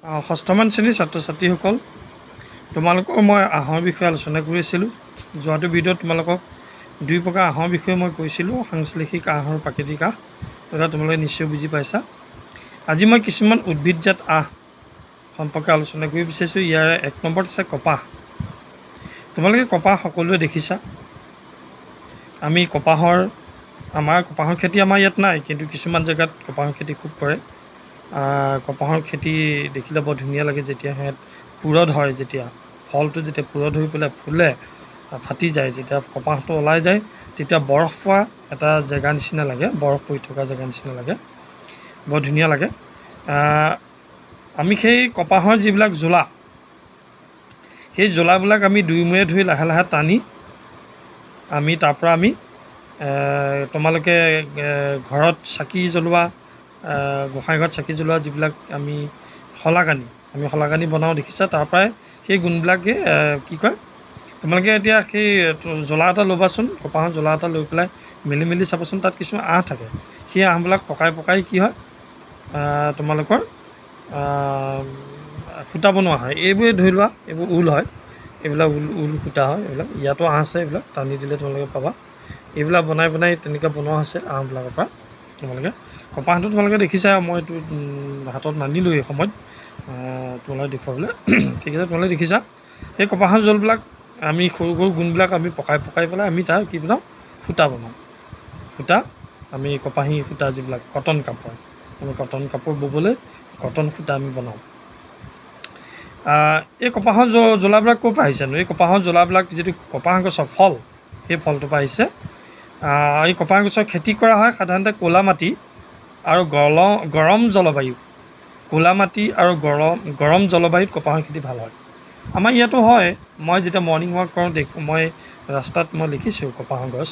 ষষ্ঠমান শ্ৰেণীৰ ছাত্ৰ ছাত্ৰীসকল, তোমালোকৰ মই আঁহৰ বিষয়ে আলোচনা কৰি আছিলোঁ। যোৱাটো ভিডিঅ'ত তোমালোকক দুই প্ৰকাৰ আঁহৰ বিষয়ে মই কৈছিলোঁ, সাংশ্লেষিক আঁহ আৰু প্ৰাকৃতিক আঁহ। এটা তোমালোকে নিশ্চয় বুজি পাইছা। আজি মই কিছুমান উদ্ভিদজাত আঁহ সম্পৰ্কে আলোচনা কৰিব বিচাৰিছোঁ। ইয়াৰে এক নম্বৰত আছে কপাহ। তোমালোকে কপাহ সকলোৱে দেখিছা। আমি আমাৰ কপাহৰ খেতি আমাৰ ইয়াত নাই, কিন্তু কিছুমান জেগাত কপাহৰ খেতি খুব কৰে। কপাহৰ খেতি দেখিলে বৰ ধুনীয়া লাগে। যেতিয়া সিহঁত পুৰঠ হয়, যেতিয়া ফলটো যেতিয়া পুৰঠ হৈ পেলাই ফুলে, ফাটি যায়, যেতিয়া কপাহটো ওলাই যায়, তেতিয়া বৰফ পোৱা এটা জেগা নিচিনা লাগে, বৰফ পৰি থকা জেগা নিচিনা লাগে, বৰ ধুনীয়া লাগে। আমি সেই কপাহৰ যিবিলাক জোলা, সেই জোলাবিলাক আমি দুই মূৰে ধৰি লাহে লাহে টানি আমি তাৰপৰা তোমালোকে ঘৰত চাকি জ্বলোৱা, গোঁসাই ঘৰত চাকি জ্বলোৱা যিবিলাক আমি শলাকানি বনাওঁ দেখিছা। তাৰপৰাই সেই গুণবিলাকে কি কয়, তোমালোকে এতিয়া সেই জ্বলা এটা ল'বাচোন, কপাহৰ জ্বলা এটা লৈ পেলাই মেলি চাবাচোন, তাত কিছুমান আঁহ থাকে। সেই আঁহবিলাক পকাই কি হয়, তোমালোকৰ সূতা বনোৱা হয়। এইবোৰে ধৰি লোৱা, এইবোৰ ঊল হয়, এইবিলাক ঊল সূতা হয়। এইবিলাক ইয়াতো আঁহ আছে, এইবিলাক টানি দিলে তোমালোকে পাবা। এইবিলাক বনাই তেনেকৈ বনোৱা হৈছে আঁহবিলাকৰ পৰা। কপাহটো তোমালোকে দেখিছা, মই এইটো হাতত নানিলোঁ এই সময়ত তোমালোকে দেখুৱাবলৈ। ঠিক আছে, তোমালোকে দেখিছা। সেই কপাহৰ জোলবিলাক আমি সৰু গুণবিলাক আমি পকাই পেলাই আমি তাৰ কি বনাওঁ, সূতা বনাওঁ। আমি কপাহী সূতা যিবিলাক কটন কাপোৰ, আমি কটন কাপোৰ ব'বলৈ কটন সূতা আমি বনাওঁ। এই কপাহৰ জ্বলাবিলাক ক'ৰ পৰা আহিছেনো? এই কপাহৰ জ্বলাবিলাক যিটো কপাহ গছৰ ফল, সেই ফলটোৰ পৰা আহিছে। এই কপাহ গছৰ খেতি কৰা হয় সাধাৰণতে ক'লা মাটি আৰু গৰম জলবায়ু। ক'লা মাটি আৰু গৰম জলবায়ুত কপাহৰ খেতি ভাল হয়। আমাৰ ইয়াতো হয়। মই যেতিয়া মৰ্ণিং ৱাক কৰোঁ মই ৰাস্তাত মই দেখিছোঁ কপাহৰ গছ,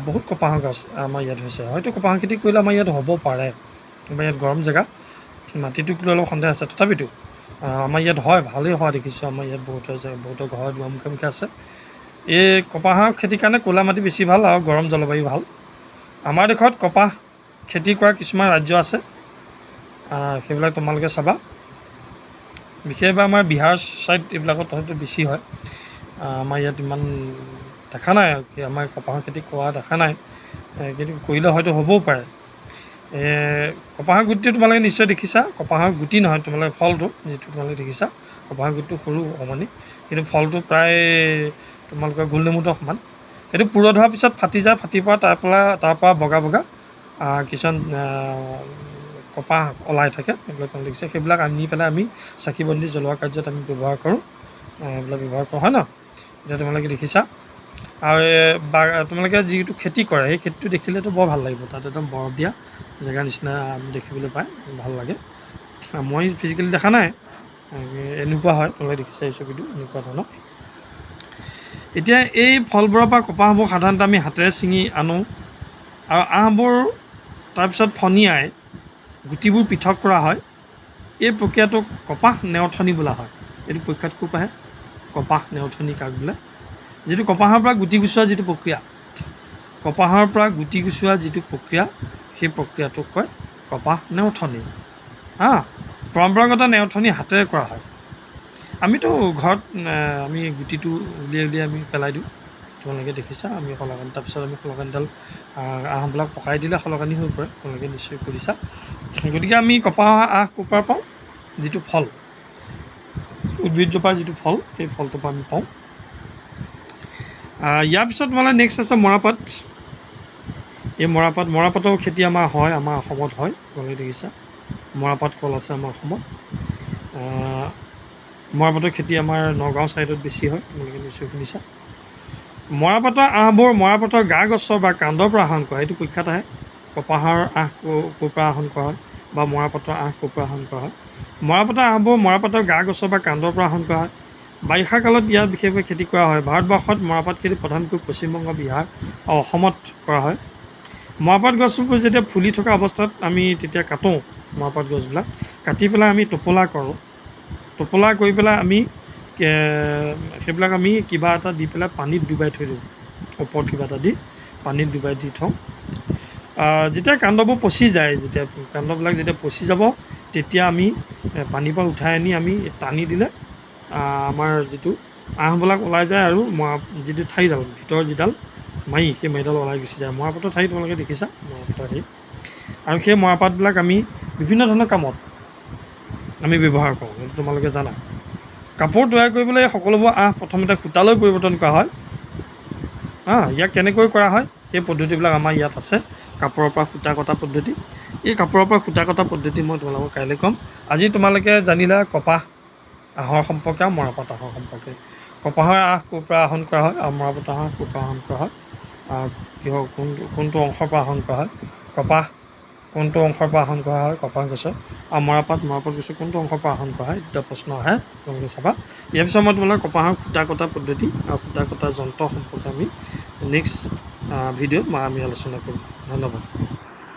বহুত কপাহৰ গছ আমাৰ ইয়াত হৈছে। হয়তো কপাহৰ খেতি কৰিলে আমাৰ ইয়াত হ'ব পাৰে। আমাৰ ইয়াত গৰম জেগা, মাটিটোক লৈ অলপ সন্দেহ আছে। তথাপিতো আমাৰ ইয়াত হয়, ভালেই হোৱা দেখিছোঁ। আমাৰ ইয়াত বহুতৰ ঘৰৰ দুৱাৰ মুখে আছে। এই কপাহৰ খেতিৰ কাৰণে ক'লা মাটি বেছি ভাল আৰু গৰম জলবায়ু ভাল। আমাৰ দেশত কপাহ খেতি কৰা কিছুমান ৰাজ্য আছে, সেইবিলাক তোমালোকে চাবা। বিশেষকৈ আমাৰ বিহাৰ ছাইড এইবিলাকত হয়তো বেছি হয়। আমাৰ ইয়াত ইমান দেখা নাই, আমাৰ কপাহৰ খেতি কৰা দেখা নাই, কিন্তু কৰিলে হয়তো হ'বও পাৰে। কপাহৰ গুটিটো তোমালোকে নিশ্চয় দেখিছা। কপাহৰ গুটি নহয়, তোমালোকে ফলটো যিটো তোমালোকে দেখিছা। কপাহৰ গুটিটো সৰু অকণমানি, কিন্তু ফলটো প্ৰায় তোমালোকৰ গোল নেমুটোৰ সমান। সেইটো পুৰঠ হোৱাৰ পিছত ফাটি যায়, ফাটি পৰা তাৰপৰা বগা কিছুমান কপাহ ওলাই থাকে, সেইবিলাক তোমালোকে দেখিছে। সেইবিলাক আনি পেলাই আমি চাকি বন্তি জ্বলোৱা কাৰ্যত আমি ব্যৱহাৰ কৰোঁ। এইবিলাক ব্যৱহাৰ কৰা হয় ন, এতিয়া তোমালোকে দেখিছা। আৰু তোমালোকে যিটো খেতি কৰে, সেই খেতিটো দেখিলেতো বৰ ভাল লাগিব। তাত একদম বৰফ দিয়া জেগা নিচিনা দেখিবলৈ পায়, ভাল লাগে। মই ফিজিকেলি দেখা নাই, এনেকুৱা হয়। তোমালোকে দেখিছা এই ছবিটো, এনেকুৱা ধৰণৰ। এতিয়া এই ফলবোৰৰ পৰা কপাহবোৰ সাধাৰণতে আমি হাতেৰে ছিঙি আনোঁ, আৰু আঁহবোৰ তাৰপিছত ফনিয়াই গুটিবোৰ পৃথক কৰা হয়। এই প্ৰক্ৰিয়াটোক কপাহ নেওথনি বোলা হয়। এইটো পৰীক্ষাত খুব আহে, কপাহ নেওথনি কাক বোলে। যিটো কপাহৰ পৰা গুটি গুচোৱা যিটো প্ৰক্ৰিয়া, সেই প্ৰক্ৰিয়াটোক কয় কপাহ নেওথনি। পৰম্পৰাগত নেওথনি হাতেৰে কৰা হয়। আমিতো ঘৰত আমি গুটিটো উলিয়াই আমি পেলাই দিওঁ। তোমালোকে দেখিছা। আমি তাৰপিছত আমি শলাকানিডাল আঁহবিলাক পকাই দিলে শলাকানি হৈ পৰে, তোমালোকে নিশ্চয় কৰিছা। গতিকে আমি কপাহৰ আঁহ ক'ৰ পৰা পাওঁ? যিটো ফল, উদ্ভিদজোপাৰ যিটো ফল, সেই ফলটোৰ পৰা আমি পাওঁ। ইয়াৰ পিছত তোমালোকে নেক্সট আছে মৰাপাট। এই মৰাপাতৰ খেতি আমাৰ হয়, আমাৰ অসমত হয়। তোমালোকে দেখিছা, মৰাপাট কল আছে আমাৰ অসমত। মৰাপাটৰ খেতি আমাৰ নগাঁও ছাইডত বেছি হয়, তোমালোকে নিশ্চয় শুনিছা। মৰাপাটৰ আঁহবোৰ মৰাপাটৰ গা গছৰ বা কাণ্ডৰ পৰা আহৰণ কৰা, এইটো পৰীক্ষাত আহে। কপাহৰ আঁহ ক'ৰ পৰা আহৰণ কৰা হয়, বা মৰাপাটৰ আঁহ ক'ৰ পৰা আহৰণ কৰা হয়। মৰাপাটৰ আঁহবোৰ মৰাপাটৰ গা গছৰ বা কাণ্ডৰ পৰা আহৰণ কৰা হয়। বাৰিষা কালত ইয়াৰ বিশেষভাৱে খেতি কৰা হয়। ভাৰতবৰ্ষত মৰাপাট খেতি প্ৰধানকৈ পশ্চিমবংগ, বিহাৰ আৰু অসমত কৰা হয়। মৰাপাট গছবোৰ যেতিয়া ফুলি থকা অৱস্থাত আমি তেতিয়া কাটোঁ। মৰাপাট গছবিলাক কাটি পেলাই আমি টোপোলা কৰোঁ। টোপোলা কৰি পেলাই আমি সেইবিলাক আমি কিবা এটা দি পেলাই পানীত ডুবাই থৈ দিওঁ। ওপৰত কিবা এটা দি পানীত ডুবাই দি থওঁ। যেতিয়া কাণ্ডবোৰ পচি যায়, কাণ্ডবিলাক যেতিয়া পচি যাব, তেতিয়া আমি পানীৰ পৰা উঠাই আনি আমি টানি দিলে আমাৰ যিটো আঁহবিলাক ওলাই যায় আৰু যিটো ঠাৰিডাল ভিতৰৰ যিডাল মাৰি সেই মাৰিডাল ওলাই গুচি যায়। মৰাপাতৰ ঠাৰি তোমালোকে দেখিছা, মৰাপাতৰ ঠাৰি। আৰু সেই মৰাপাতবিলাক আমি বিভিন্ন ধৰণৰ কামত আমি ব্যৱহাৰ কৰোঁ, সেইটো তোমালোকে জানা। কাপোৰ তৈয়াৰ কৰিবলৈ সকলোবোৰ আঁহ প্ৰথমতে সূতালৈ পৰিৱৰ্তন কৰা হয়। ইয়াক কেনেকৈ কৰা হয় সেই পদ্ধতিবিলাক আমাৰ ইয়াত আছে। কাপোৰৰ পৰা সূতা কটা পদ্ধতি, এই কাপোৰৰ পৰা সূতা কটা পদ্ধতি মই তোমালোকক কাইলৈ ক'ম। আজি তোমালোকে জানিলা কপাহ আঁহৰ সম্পৰ্কে আৰু মৰাপাট আঁহৰ সম্পৰ্কে। কপাহৰ আঁহ ক'ৰ পৰা আহৰণ কৰা হয় আৰু মৰাপাটৰ আঁহ ক'ৰ পৰা আহৰণ কৰা হয়, কিহৰ কোনটো অংশৰ পৰা আহৰণ কৰা হয়, কপাহ কোনটো অংশৰ পৰা আহৰণ কৰা হয় কপাহ গছৰ, আৰু মৰাপাট গছৰ কোনটো অংশৰ পৰা আহৰণ কৰা হয়, দুটা প্ৰশ্ন আহে, তোমালোকে চাবা। ইয়াৰ পিছত মই তোমালোকে কপাহৰ সূতা কটা পদ্ধতি আৰু সূতা কটা যন্ত্ৰ সম্পৰ্কে আমি নেক্সট ভিডিঅ'ত আমি আলোচনা কৰিম। ধন্যবাদ।